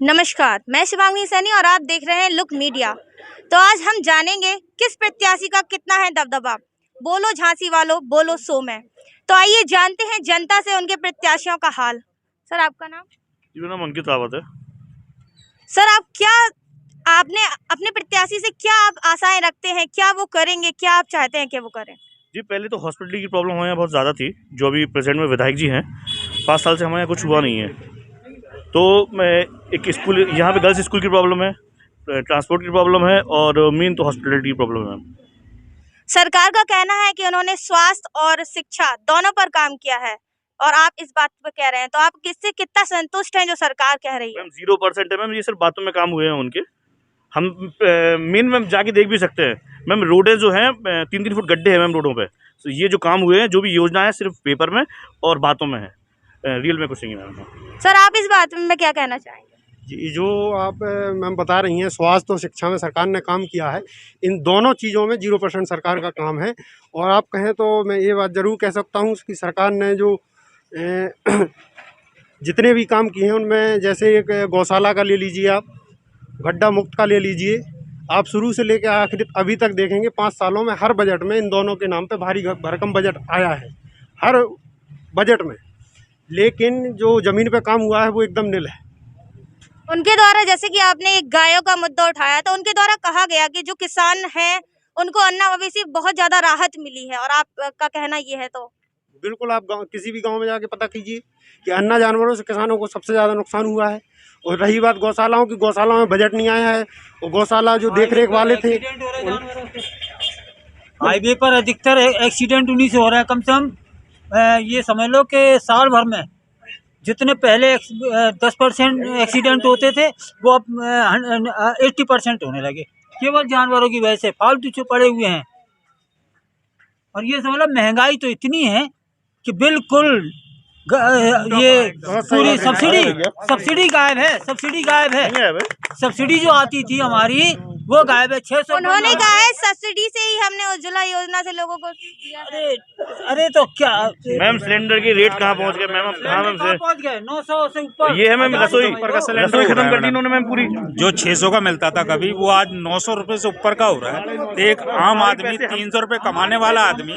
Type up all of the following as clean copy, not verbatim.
नमस्कार, मैं शिवांगी सैनी और आप देख रहे हैं लुक मीडिया। तो आज हम जानेंगे किस प्रत्याशी का कितना है दबदबा। बोलो झांसी वालों, बोलो सो में। तो आइए जानते हैं जनता से उनके प्रत्याशियों का हाल। सर, आपका नाम? जी, मेरा नाम अंकित रावत है। सर, आपने अपने प्रत्याशी से क्या आप आशाएं रखते हैं, क्या वो करेंगे, क्या आप चाहते हैं कि वो करें? जी, पहले तो हॉस्पिटल की प्रॉब्लम हमारे यहाँ बहुत ज़्यादा थी। जो अभी प्रेजेंट में विधायक जी हैं, 5 साल से हमारे यहाँ कुछ हुआ नहीं है। तो मैं एक स्कूल, यहाँ पे गर्ल्स स्कूल की प्रॉब्लम है, ट्रांसपोर्ट की प्रॉब्लम है और मेन तो हॉस्पिटलिटी की प्रॉब्लम है। सरकार का कहना है कि उन्होंने स्वास्थ्य और शिक्षा दोनों पर काम किया है और आप इस बात पर कह रहे हैं, तो आप किससे कितना संतुष्ट हैं जो सरकार कह रही है? मैम 0% है मैम, ये सिर्फ बातों में काम हुए हैं उनके। हम मेन मैम जाके देख भी सकते हैं मैम, रोडें जो हैं 3-3 फुट गड्ढे हैं मैम रोडों पे। तो ये जो काम हुए हैं, जो भी योजना है, सिर्फ पेपर में और बातों में है, रियल में कुछ नहीं है मैम। सर, आप इस बात में क्या कहना चाहेंगे? जी, जो आप मैम बता रही हैं, स्वास्थ्य और शिक्षा में सरकार ने काम किया है। इन दोनों चीज़ों में 0% सरकार का काम है। और आप कहें तो मैं ये बात ज़रूर कह सकता हूँ कि सरकार ने जो जितने भी काम किए हैं उनमें, जैसे एक गौशाला का ले लीजिए, आप गड्ढा मुक्त का ले लीजिए, आप शुरू से लेकर आखिर अभी तक देखेंगे 5 सालों में हर बजट में इन दोनों के नाम पे भारी भरकम बजट आया है, हर बजट में। लेकिन जो ज़मीन पे काम हुआ है वो एकदम निल है। उनके द्वारा, जैसे कि आपने एक गायों का मुद्दा उठाया, तो उनके द्वारा कहा गया कि जो किसान हैं उनको अन्न मवेशी बहुत ज्यादा राहत मिली है, और आपका कहना ये है? तो बिल्कुल, आप किसी भी गांव में जाके पता कीजिए कि अन्ना जानवरों से किसानों को सबसे ज़्यादा नुकसान हुआ है। और रही बात गौशालाओं की, गौशालाओं में बजट नहीं आया है। और गौशाला जो देख रेख वाले थे, हाईवे पर अधिकतर एक्सीडेंट उन्हीं से हो रहा है। कम से कम ये समझ लो कि साल भर में जितने पहले 10% एक्सीडेंट होते थे, वो अब 80% होने लगे, केवल जानवरों की वजह से। फालतू जो पड़े हुए हैं। और ये समझ लो महंगाई तो इतनी है कि बिल्कुल ये पूरी सब्सिडी गायब है। सब्सिडी जो आती थी हमारी, वो गायब है। 600। उन्होंने कहा है सब्सिडी से ही हमने उज्ज्वला योजना से लोगों को दिया है। अरे तो क्या मैम, सिलेंडर की रेट कहाँ पहुँच गए मैम? कहाँ मैम से पहुँच गए? 900 से ऊपर। ये है मैम, रसोई खत्म कर दी इन्होंने मैम पूरी। जो 600 का मिलता था कभी, वो आज 900 रुपए से ऊपर का हो रहा है। तो एक आम आदमी, 300 रुपए कमाने वाला आदमी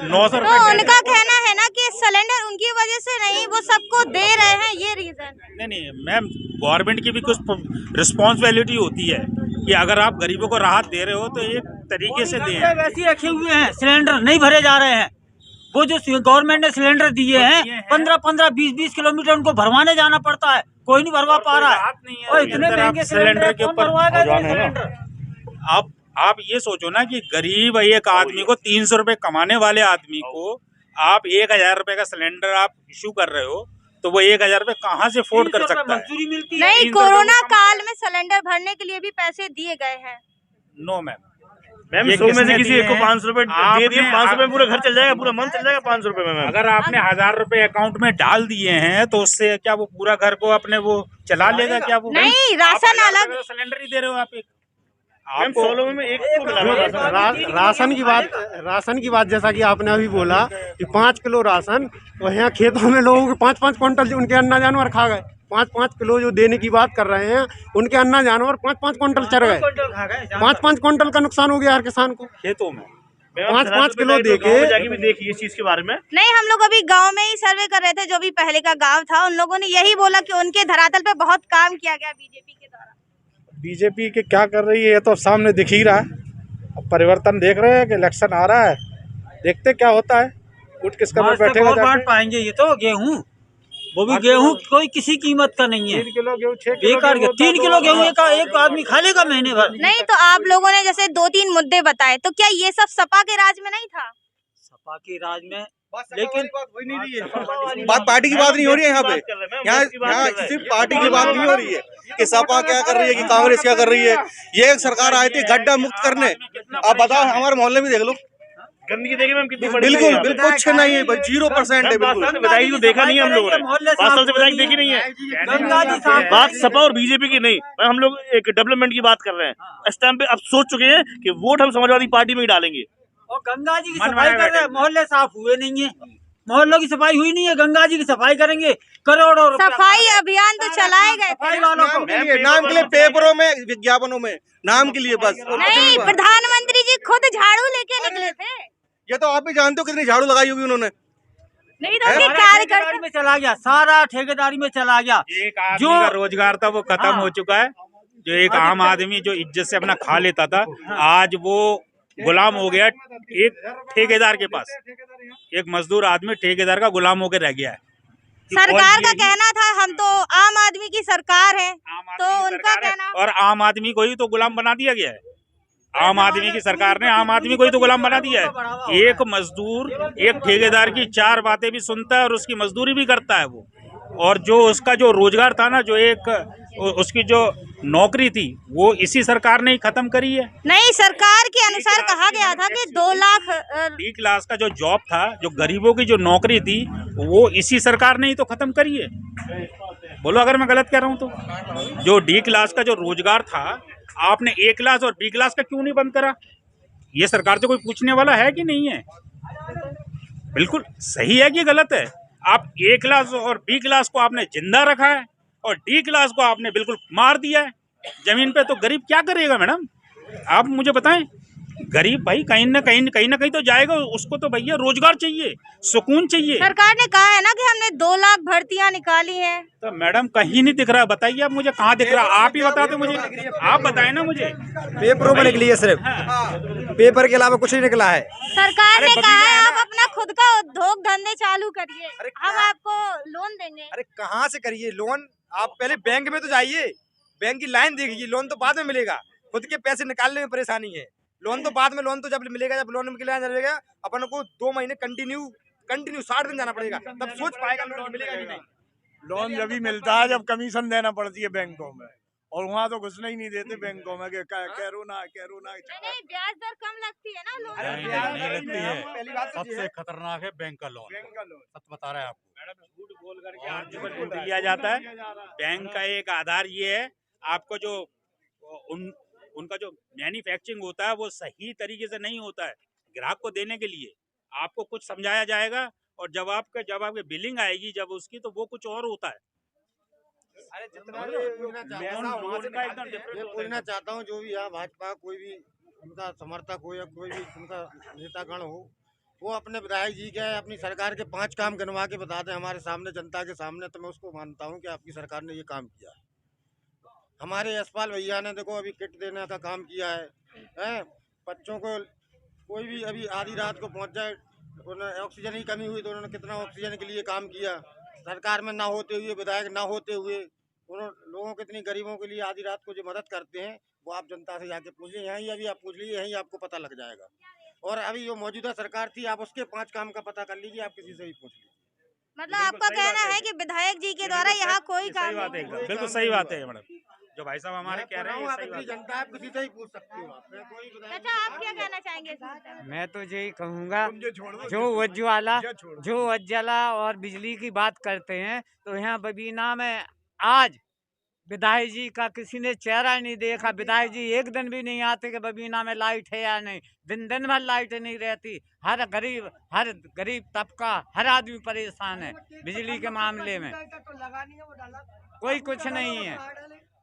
900 तो रुपए। उनका कहना है ना कि सिलेंडर उनकी वजह से नहीं, वो सबको दे रहे हैं, ये रीजन। नहीं मैम, गवर्नमेंट की भी कुछ रिस्पॉन्सिबिलिटी होती है कि अगर आप गरीबों को राहत दे रहे हो तो एक तरीके से दें। वैसे ही रखे हुए हैं, सिलेंडर नहीं भरे जा रहे हैं। वो जो गवर्नमेंट ने सिलेंडर दिए हैं, 15-15, 20-20 किलोमीटर उनको भरवाने जाना पड़ता है। कोई नहीं भरवा पा रहा है। और इतने महंगे सिलेंडर के ऊपर आप ये सोचो ना कि गरीब एक आदमी को, 300 रुपए कमाने वाले आदमी को आप 1000 रुपए का सिलेंडर आप इशू कर रहे हो, तो वो 1000 रुपए कहाँ से अफोर्ड कर सकता है? मजदूरी मिलती है। नहीं, कोरोना काल में सिलेंडर भरने के लिए भी पैसे दिए गए हैं। नो मैम, मैम ये 100 में से किसने किसी दिए एक को हैं? 500 रुपए दे दिए, 500 रुपए में पूरा घर चल जाएगा, पूरा मंथ चल जाएगा 500 रुपए में मैम। अगर आपने 1000 रुपए अकाउंट में डाल दिए हैं तो उससे क्या वो पूरा घर को अपने वो चला लेगा क्या? वो नहीं, राशन अलग। सिलेंडर ही दे रहे हो आप। मैम 100 लोगों में एक को मिला राशन। राशन की बात जैसा कि आपने अभी बोला कि 5 किलो राशन, और यहाँ खेतों में लोगों के 5-5 क्विंटल उनके अन्ना जानवर खा गए। 5-5 किलो जो देने की बात कर रहे हैं, उनके अन्ना जानवर 5-5 क्विंटल चढ़ गए। 5-5 क्विंटल का नुकसान हो गया हर किसान को खेतों में। 5-5 किलो देके। जाके भी देखिए इस चीज के बारे में। नहीं, हम लोग अभी गांव में ही सर्वे कर रहे थे, जो भी पहले का गांव था। उन लोगों ने यही बोला कि उनके धरातल पे बहुत काम किया गया बीजेपी के द्वारा। बीजेपी के क्या कर रही है ये तो सामने दिख ही रहा है। अब परिवर्तन देख रहे हैं कि इलेक्शन आ रहा है, देखते क्या होता है। उठ किसका में बैठेगा और बांट पाएंगे ये तो गेहूं, वो भी गेहूं कोई किसी कीमत का नहीं है। 3 किलो गेहूँ, 6 किलो बेकार के 3 किलो गेहूं एक आदमी खा लेगा महीने भर। नहीं, तो आप लोगों ने जैसे 2-3 मुद्दे बताए, तो क्या ये सब सपा के राज में नहीं था? सपा के राज में, लेकिन बात पार्टी की बात नहीं हो रही है यहाँ पे। यहाँ सिर्फ पार्टी की बात नहीं हो रही है कि सपा क्या कर रही है, कि कांग्रेस क्या कर रही है। ये एक सरकार आई थी गड्ढा मुक्त करने। आप बताओ, हमारे मोहल्ले में देख लो, गंदगी देखिए मैम कितनी बड़ी। बिल्कुल बिल्कुल कुछ नहीं है, 0% है। बिल्कुल विधायक को देखा नहीं है हम लोगों ने, 5 साल से विधायक देखी नहीं है। बात सपा और बीजेपी की नहीं, हम लोग एक डेवलपमेंट की बात कर रहे हैं। इस टाइम पे अब सोच चुके हैं कि वोट हम समाजवादी पार्टी में ही डालेंगे। और गंगा जी की सफाई कर रहे हैं, मोहल्ले साफ हुए नहीं है। मोहल्लों की सफाई हुई नहीं है। गंगा जी की सफाई करेंगे, करोड़ों रुपया सफाई अभियान तो चलाए गए सफाई थे। वालों को नाम के लिए पेपरों में, विज्ञापनों में, नाम के लिए बस। और कुछ नहीं, नहीं हुआ। प्रधानमंत्री जी खुद झाड़ू लेके निकले थे। ये तो आप भी जानते हो कितनी झाड़ू लगाई होगी उन्होंने। नहीं तो उनके सारा कार्यकर्ता ठेकेदारी में चला गया, सारा ठेकेदारी में चला गया। एक आदमी जो- का रोजगार था वो खत्म हाँ। हो चुका है। जो एक आम आदमी जो इज्जत से अपना खा लेता था, आज वो गुलाम हो गया एक ठेकेदार के पास। एक मजदूर आदमी ठेकेदार का गुलाम होकर रह गया है। सरकार का यही- कहना था हम तो आम आदमी की सरकार है, आम आदमी तो की उनका सरकार है कहना और आम आदमी को ही तो गुलाम बना दिया गया है। आम आदमी की सरकार ने आम आदमी को ही तो गुलाम बना दिया है। एक मजदूर एक ठेकेदार की 4 बातें भी सुनता है और उसकी मजदूरी भी करता है वो। और जो उसका जो रोजगार था ना, जो एक उसकी जो नौकरी थी, वो इसी सरकार ने ही खत्म करी है। नहीं, सरकार के अनुसार कहा गया था कि 2 लाख डी क्लास का जो जॉब था, जो गरीबों की जो नौकरी थी, वो इसी सरकार ने ही तो खत्म करी है। बोलो अगर मैं गलत कह रहा हूँ तो। जो डी क्लास का जो रोजगार था, आपने ए क्लास और बी क्लास का क्यों नहीं बंद करा? ये सरकार से कोई पूछने वाला है कि नहीं है? बिल्कुल सही है कि गलत है? आप ए क्लास और बी क्लास को आपने जिंदा रखा है और डी क्लास को आपने बिल्कुल मार दिया है जमीन पे। तो गरीब क्या करेगा मैडम? आप मुझे बताएं। गरीब भाई कहीं ना कहीं तो जाएगा। उसको तो भैया रोजगार चाहिए, सुकून चाहिए। सरकार ने कहा है ना कि हमने 2 लाख भर्तियां निकाली हैं। तो मैडम कहीं नहीं दिख रहा। बताइए आप मुझे, कहाँ दिख रहा? आप ही बता दो मुझे, आप बताए ना मुझे। पेपरों में निकली है सिर्फ, पेपर के अलावा कुछ नहीं निकला है। सरकार ने कहा है आप अपना खुद का उद्योग धंधे चालू करिए, हम आपको लोन देंगे। अरे कहाँ से करिए लोन? आप पहले बैंक में तो जाइए, बैंक की लाइन देखिए। लोन तो बाद में मिलेगा, खुद के पैसे निकालने में परेशानी है। लोन तो बाद में, लोन तो जब मिलेगा, जब लोन मिलेगा अपन को 2 महीने कंटिन्यू 60 दिन जाना पड़ेगा, तब सोच पाएगा लोन मिलेगा कि नहीं। लोन जब भी मिलता है जब कमीशन देना पड़ती है बैंकों में, और वहाँ तो घुसने ही नहीं देते बैंकों में कि करो ना। नहीं, ब्याज दर कम लगती है ना लोन अरे में। नहीं लगती है। पहली बात तो ये है। खतरनाक है बैंक का लोन। सच बता रहे हैं आपको। मैडम झूठ बोल करके आपको लूट लिया जाता है। बैंक का एक आधार ये है, आपको जो उनका जो मैन्युफैक्चरिंग होता है वो सही तरीके से नहीं होता है। ग्राहक को देने के लिए आपको कुछ समझाया जाएगा और जब आपके बिलिंग आएगी जब उसकी, तो वो कुछ और होता है। अरे जितना ये पूछना चाहता हूँ, जो भी यहाँ भाजपा कोई भी उनका समर्थक हो या कोई भी उनका नेतागण हो, वो अपने विधायक जी के अपनी सरकार के 5 काम गिनवा के बता दें हमारे सामने, जनता के सामने, तो मैं उसको मानता हूँ कि आपकी सरकार ने ये काम किया है। हमारे यशपाल भैया ने देखो अभी किट देने का काम किया है। बच्चों को कोई भी अभी आधी रात को पहुँच जाए, ऑक्सीजन की कमी हुई तो उन्होंने कितना ऑक्सीजन के लिए काम किया। सरकार में ना होते हुए, विधायक ना होते हुए, उन्होंने लोगों को इतनी गरीबों के लिए आधी रात को जो मदद करते हैं, वो आप जनता से जाके पूछ लीजिए। यहीं अभी आप पूछ लीजिए, यहीं आपको पता लग जाएगा। और अभी जो मौजूदा सरकार थी, आप उसके 5 काम का पता कर लीजिए, आप किसी से भी पूछ लीजिए। मतलब आपका कहना है कि विधायक जी के द्वारा यहाँ कोई काम सही बात है, नहीं। बिल्कुल सही बात है मैडम। जो भाई साहब हमारे कह रहे हैं ये आप सही इतनी बात है। जनता है, आप किसी से ही पूछ सकते हो। आप कोई विधायक अच्छा, आप क्या कहना चाहेंगे इस मुद्दे में? मैं तो यही कहूँगा, जो उज्ज्वला और बिजली की बात करते हैं, तो यहाँ बबीना में आज विधायक जी का किसी ने चेहरा नहीं देखा। विधायक जी एक दिन भी नहीं आते कि बबीना में लाइट है या नहीं। दिन भर लाइट नहीं रहती। हर गरीब तबका, हर आदमी परेशान है बिजली के मामले में। कोई कुछ नहीं है,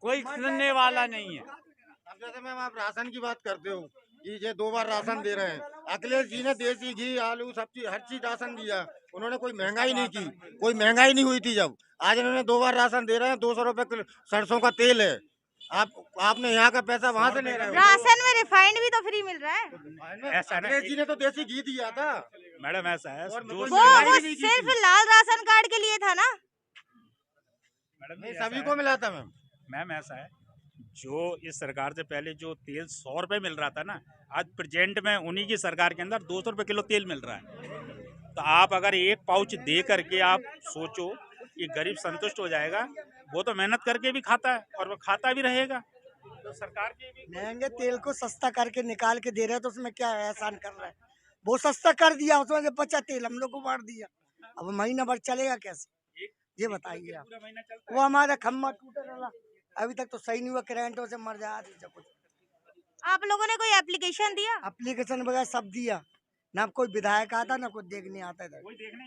कोई सुनने वाला नहीं है। अब जैसे मैम आप राशन की बात करते हो कि ये 2 बार राशन दे रहे हैं। अखिलेश जी ने देसी घी, आलू, सब्जी, हर चीज राशन दिया। उन्होंने कोई महंगाई नहीं की, कोई महंगाई नहीं हुई थी जब। आज इन्होंने 2 बार राशन दे रहे हैं। 200 रुपए किलो सरसों का तेल है। आपने यहाँ का पैसा वहाँ से ले रहे हो। राशन में रिफाइंड भी तो फ्री मिल रहा है। ऐसा ना, अखिलेश जी ने तो देसी घी दिया था। मैडम ऐसा है और जो वो सिर्फ लाल राशन कार्ड के लिए था ना। मैडम नहीं, ऐसा सभी है। को मिला था मैम ऐसा है, जो इस सरकार से पहले जो तेल 100 रुपए मिल रहा था ना, आज प्रेजेंट में उन्हीं की सरकार के अंदर 200 रुपए किलो तेल मिल रहा है। तो आप अगर एक पाउच दे करके आप सोचो कि गरीब संतुष्ट हो जाएगा, वो तो मेहनत करके भी खाता है और वो खाता भी रहेगा। तो सरकार की भी महंगे तेल को सस्ता करके निकाल के दे रहे हैं, तो उसमें क्या एहसान कर रहा है? वो सस्ता कर दिया, उसमें जो बचा तेल हम लोग को बांट दिया। अब महीना भर चलेगा कैसे, ये बताइए आप। पूरा महीना चलता वो हमारा खम्मा टूटा रहा, अभी तक तो सही नहीं हुआ। करेंटों से मर जा कुछ। आप लोगों ने कोई एप्लीकेशन दिया? एप्लीकेशन वगैरह सब दिया, ना कोई विधायक आता ना कोई देखने आता इधर,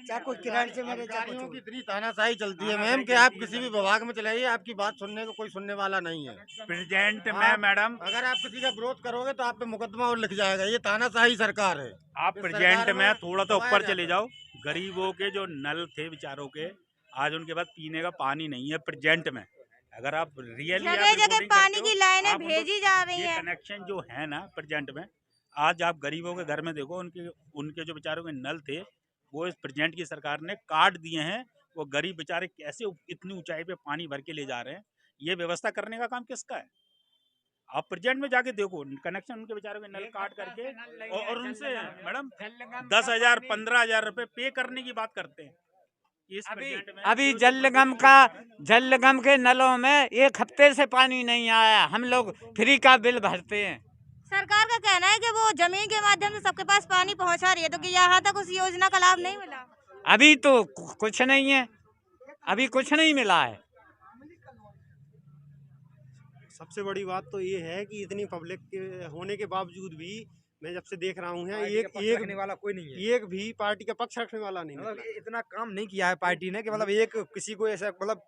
चाहे कोई किरण से मेरे चाहे अधिकारियों की कुछ इतनी तानाशाही चलती है मैम कि आप किसी भी विभाग में चलाइए, आपकी बात सुनने को कोई सुनने वाला नहीं है। प्रेजेंट में आप- मैडम, अगर आप किसी का विरोध करोगे तो आप पे मुकदमा और लिख जाएगा। ये तानाशाही सरकार है। आप इस प्रेजेंट सरकार में में थोड़ा तो दबाया ऊपर जाता चले है। जाओ। गरीबों के जो नल थे बेचारों के, आज उनके पास पीने का पानी नहीं है प्रेजेंट में। अगर आप रियली जगह जगह पानी की लाइनें भेजी जा रही ये हैं। कनेक्शन जो है ना प्रेजेंट में, आज आप गरीबों के घर में देखो, उनके उनके जो बेचारों के नल थे वो इस प्रेजेंट की सरकार ने काट दिए हैं। वो गरीब बेचारे कैसे इतनी ऊंचाई पे पानी भर के ले जा रहे हैं, ये व्यवस्था करने का काम किसका है? आप प्रेजेंट में जाके देखो, कनेक्शन उनके बेचारों के नल काट करके और उनसे मैडम 10,000 15,000 रुपए पे करने की बात करते हैं। इस present में अभी जल निगम के नलों में 1 हफ्ते से पानी नहीं आया, हम लोग फ्री का बिल भरते हैं। सरकार का कहना है कि वो जमीन के माध्यम से सबके पास पानी पहुंचा रही है, तो कि यहाँ तक उस योजना का लाभ नहीं मिला। अभी तो कुछ नहीं है, अभी कुछ नहीं मिला है। सबसे बड़ी बात तो ये है कि इतनी पब्लिक के होने के बावजूद भी मैं जब से देख रहा हूँ रखने वाला कोई नहीं है, एक भी पार्टी का पक्ष रखने वाला नहीं मतलब निकला। इतना काम नहीं किया है पार्टी ने कि मतलब एक किसी को ऐसा मतलब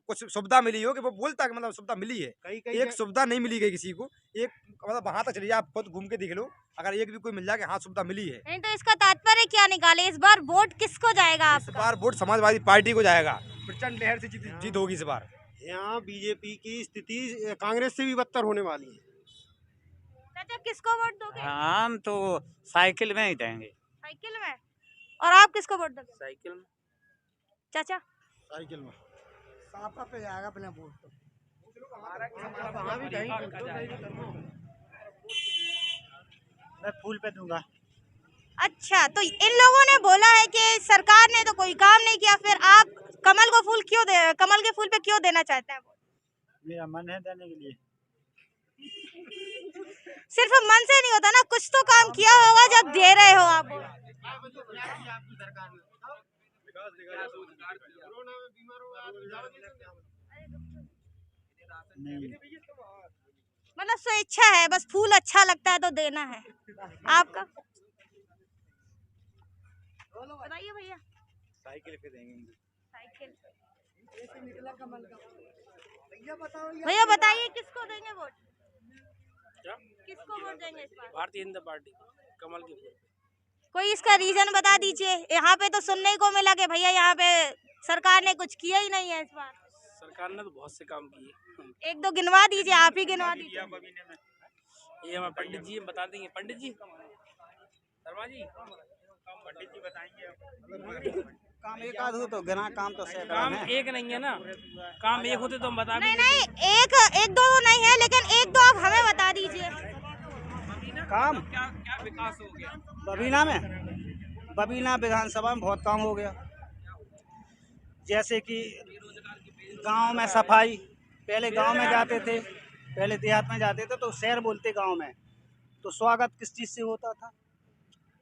कुछ सुविधा मिली हो कि वो बोलता है कि मतलब सुविधा मिली है। कई कई एक सुविधा नहीं मिली गई किसी को, एक मतलब वहां तक चलिए, आप खुद घूम के देख लो, अगर एक भी कोई मिल जाए कि हाँ सुविधा मिली है। नहीं तो इसका तात्पर्य क्या निकाले, इस बार वोट किसको जाएगा इस आपका? बार वोट समाजवादी पार्टी को जाएगा, प्रचंड लहर से जीत होगी इस बार। यहाँ बीजेपी की स्थिति कांग्रेस से भी बदतर होने वाली है। चाचा किसको वोट दोगे? हम तो साइकिल में ही देंगे। साइकिल में। और आप किसको वोट दोगे? साइकिल में। चाचा साइकिल में सापा पे जाएगा अपने वोट तो। मैं फूल पे दूंगा। अच्छा, तो इन लोगों ने बोला है कि सरकार ने तो कोई काम नहीं किया, फिर आप कमल के फूल पे क्यों देना चाहते हैं वोट? मेरा मन है देने के लिए। सिर्फ मन से नहीं होता ना, कुछ तो काम किया होगा जब दे रहे हो आप वोट। मतलब स्वेच्छा है, बस फूल अच्छा लगता है तो देना है। आपका बताइए भैया। साइकिल पे देंगे। साइकिल। भैया बताइए किसको देंगे वोट? किसको वोट देंगे इस बार? भारतीय जनता पार्टी, कमल के फूल। कोई इसका रीजन बता दीजिए। यहाँ पे तो सुनने को मिला कि भैया यहाँ पे सरकार ने कुछ किया ही नहीं है इस बार। सरकार ने तो बहुत से काम किए। एक दो गिनवा दीजिए, आप ही गिनवा दीजिए। ये हमारे पंडित जी बता देंगे। पंडित जी, शर्मा जी, पंडित जी बताएंगे। काम एक आध हो तो घना काम तो सैकड़ों काम है। एक नहीं है ना, काम एक होते तो हम बता भी नहीं देते। नहीं, एक दो नहीं है, लेकिन एक दो आप हमें बता दीजिए। काम क्या विकास हो गया? बबीना विधानसभा में बहुत काम हो गया। जैसे कि गांव में सफाई, पहले गांव में जाते थे, पहले देहात में जाते थे तो शहर बोलते गांव में, तो स्वागत किस चीज़ से होता था?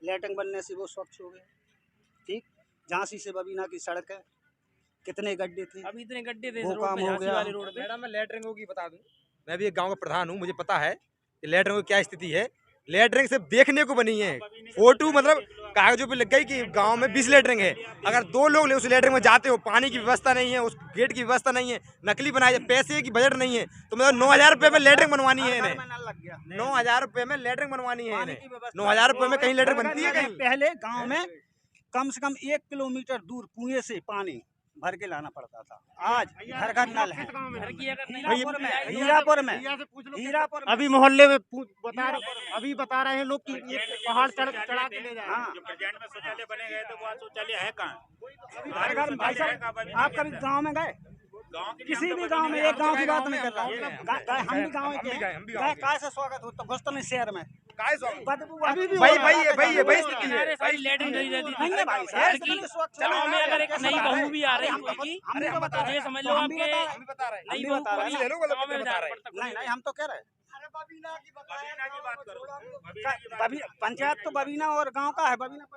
लैट्रिन बनने से वो स्वच्छ हो गया। ठीक, झांसी से बबीना की सड़क है, कितने गड्ढे थे, अभी इतने गड्ढे थे वो इस रोड काम पे, हो झांसी गया। वाली रोड पे। मैडम मैं लेटरिंगों की बता दूं, मैं भी एक गांव का प्रधान हूं, मुझे पता है कि लेटरिंग की क्या स्थिति है। लेटरिंग सिर्फ देखने को बनी है, फोटो मतलब कागजों पे लग गई कि गांव में 20 लेटरिंग है। अगर 2 लोग उस लेटरिंग में जाते हो, पानी की व्यवस्था नहीं है, उस गेट की व्यवस्था नहीं है, नकली बनाई है, पैसे की बजट नहीं है, तो मतलब 9,000 रुपये में लेटरिंग बनवानी है इन्हें। 9,000 रुपये में लेटरिंग बनवानी है इन्हें। 9,000 रुपये में कहीं लेटरिंग बनती है कहीं? पहले गांव में कम से कम 1 किलोमीटर दूर कुएं से पानी भर के लाना पड़ता था। आज घर घर नल है। घर की अगर नहीं हीरापुर में अभी मोहल्ले में बता रहे हैं लोग कि ये पहाड़ चढ़ा के ले जाए। जो प्रेजेंट में शौचालय बने गए थे, वो आज शौचालय है कहाँ? घर घर भाई साहब, आप कभी गांव में गए? किसी भी गांव में, एक गांव की बात नहीं कर रहा हूँ, हम भी गाँव के हैं। काय से स्वागत होता घुसता नहीं शहर में। भाई स्थिति है। सारी लेटरिन नहीं रहती थी। नहीं है भाई घर साहब, की चलो गाँव में अगर एक नई बहू भी आ रही हम कोई की, हम भी तो बता रहे ये हैं। समझ तो लो हम भी आपके बता रहे हैं। नई हम भी बहू बता रहे को हैं। ले लो, गाँव में बता रहे हैं। नहीं नहीं, हम तो कह रहे हैं बबीना की बात करो। पंचायत तो बबीना और गांव का है। बबीना आप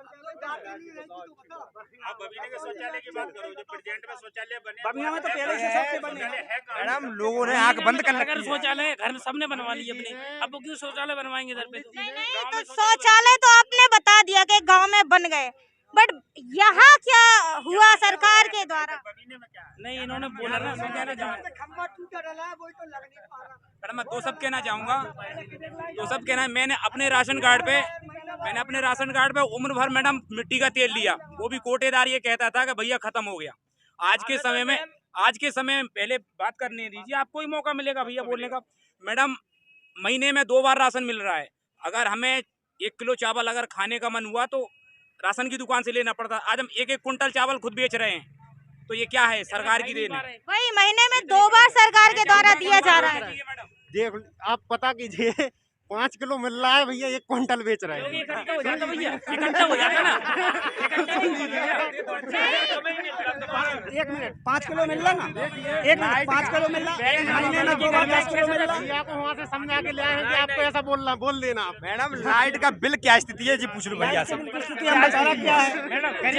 बबीना के शौचालय की बात करो, जो प्रेजेंट में शौचालय बने। बबीना में तो पहले से सबके बने हैं। है कहाँ? मैडम लोगों ने आंख बंद कर अगर रखी है। शौचालय घर सबने बनवा लिए अपने, अब वो क्यों शौचालय बनवाएंगे इधर पे? तो नहीं गाँव तो में शौचालय तो आपने बता दिया कि गांव में बन गए, बट यहाँ क्या हुआ सरकार के द्वारा? नहीं, इन्होंने बोला ना, मैं कहना चाहूँगा मैडम, मैं दो सब कहना चाहूँगा। मैंने अपने राशन कार्ड पे उम्र भर मैडम मिट्टी का तेल लिया, वो भी कोटेदार ये कहता था कि भैया खत्म हो गया। आज के समय में पहले बात करने दीजिए, आपको ही मौका मिलेगा भैया बोलने का। मैडम, महीने में 2 बार राशन मिल रहा है। अगर हमें 1 किलो चावल अगर खाने का मन हुआ तो राशन की दुकान से लेना पड़ता। आज हम 1-1 कुंटल चावल खुद बेच रहे हैं, तो ये क्या है? सरकार की देन है। वही महीने में 2 बार सरकार के द्वारा दिया जा रहा है। देख, आप पता कीजिए 5 किलो मिल रहा है भैया, 1 क्विंटल बेच रहे हैं। इकट्ठा हो जाता भैया, इकट्ठा हो जाता ना। 1 मिनट, 5 किलो मिल रहा ना, 1 मिनट, 5 किलो मिल रहा, महीने में 2 बार 10 किलो मिल रहा। भैया को वहाँ से समझा के ले आए हैं कि आपको ऐसा बोल देना आप। मैडम, लाइट का बिल क्या स्थिति है जी, पूछ लो भैया से। स्थिति हम बता रहा क्या है,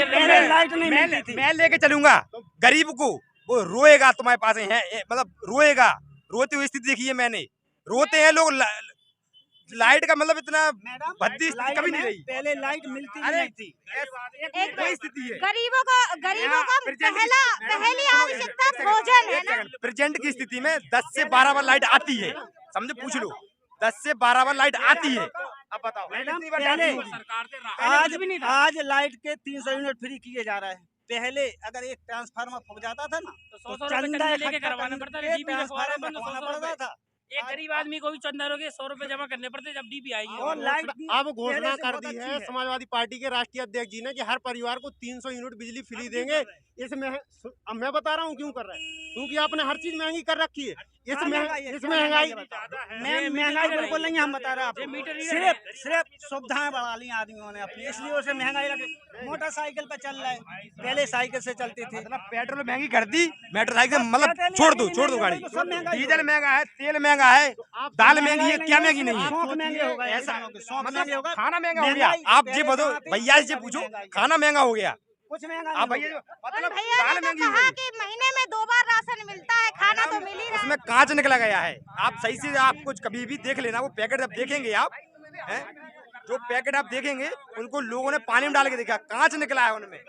पहले लाइट नहीं मिलती थी। मैं लेके चलूंगा गरीब को, वो रोएगा तुम्हारे पास है, मतलब रोएगा। रोती हुई स्थिति देखी है मैंने, रोते हैं लोग। लाइट का मतलब इतना भद्दी स्थिति कभी नहीं रही। पहले लाइट मिलती नहीं थी। एक वही स्थिति है। गरीबों का पहली आवश्यकता भोजन है ना। प्रेजेंट की स्थिति में 10 से 12 बार लाइट आती है, समझो, पूछ लो, 10 से 12 बार लाइट आती है। अब बताओ मैडम, पहले आज लाइट के 300 यूनिट फ्री किए जा रहे हैं। पहले अगर एक ट्रांसफार्मर फूक जाता था ना तो चंदा लेके करवाना पड़ता था, ट्रांसफार्मर रखवाना पड़ता था। एक गरीब आदमी को भी चंदा रोके 100 रुपए जमा करने पड़ते जब डीपी आएगी। और लाइट अब घोषणा कर दी है समाजवादी पार्टी के राष्ट्रीय अध्यक्ष जी ने कि हर परिवार को 300 यूनिट बिजली फ्री देंगे। इसमें अब मैं बता रहा हूँ क्यों कर रहे हैं, क्योंकि आपने हर चीज महंगी कर रखी है। इस महंगाई बिल्कुल नहीं, हम बता रहे हैं आपको, सिर्फ सुविधाएं बढ़ा ली आदमियों ने अपनी, इसलिए उसे महंगाई लगी। मोटरसाइकिल पे चल रहा है, पहले साइकिल से चलते थे। मतलब पेट्रोल महंगी कर दी, मोटरसाइकिल मतलब छोड़ दो गाड़ी। डीजल महंगा है, तेल महंगा है, दाल महंगी है, क्या महंगी नहीं है? ऐसा मतलब खाना महंगा हो गया। आप जी बताओ भैया से पूछो, खाना महंगा हो गया कुछ महंगा आप भैया, मतलब भैया दाल ने महंगी तो हो कहा गई। कि महीने में 2 बार राशन मिलता है, खाना तो मिल ही रहा है। उसमें कांच निकला गया है, आप सही से आप कुछ कभी भी देख लेना। वो पैकेट जब देखेंगे आप, हैं, जो पैकेट आप देखेंगे उनको लोगों ने पानी में डाल के देखा, कांच निकला है उनमें।